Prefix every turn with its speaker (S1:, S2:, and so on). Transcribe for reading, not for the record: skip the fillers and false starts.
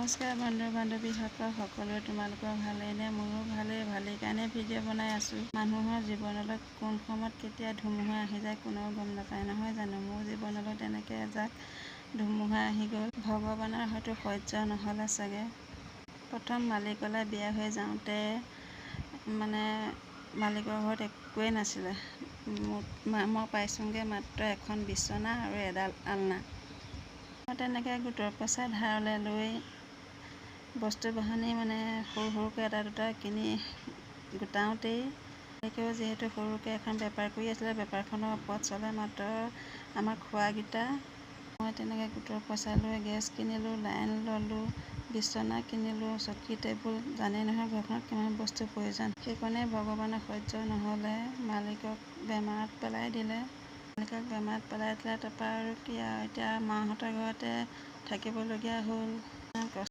S1: নমস্কাৰ বন্ধু বান্ধৱীসকল, সকলোৱে তোমালোকৰ ভালেইনে? মোৰো ভালেই কাৰণে ভিডিঅ' বনাই আছোঁ। মানুহৰ জীৱনলৈ কোন সময়ত কেতিয়া ধুমুহা আহি যায় কোনেও গম নাপায়, নহয় জানো? মোৰ জীৱনলৈ তেনেকৈ এজাক ধুমুহা আহি গ'ল। ভগৱানৰ হয়তো সহ্য নহ'লে চাগে। প্ৰথম মালিকলৈ বিয়া হৈ যাওঁতে মালিকৰ ঘৰত একোৱেই নাছিলে। মই পাইছোঁগৈ মাত্ৰ এখন বিচনা আৰু এডাল আলনা। মই তেনেকৈ গোটৰ পইচা ধাৰলৈ লৈ বস্তু বাহানি সৰুকৈ এটা দুটা কিনি গোটাওঁতেই মালিকেও যিহেতু সৰুকৈ এখন বেপাৰ কৰি আছিলে, বেপাৰখনৰ ওপৰত চলে মাত্ৰ আমাৰ খোৱাকেইটা। মই তেনেকৈ গোটৰ পইচা লৈ গেছ কিনিলোঁ, লাইন ল'লোঁ, বিচনা কিনিলোঁ, চকী টেবুল, জানেই নহয় ঘৰখনত কিমান বস্তুৰ প্ৰয়োজন। সেইকাৰণে ভগৱানৰ সহ্য নহ'লে মালিকক বেমাৰত পেলাই দিলে। তাৰপৰা আৰু কি আৰু, এতিয়া মাহঁতৰ ঘৰতে থাকিবলগীয়া হ'ল।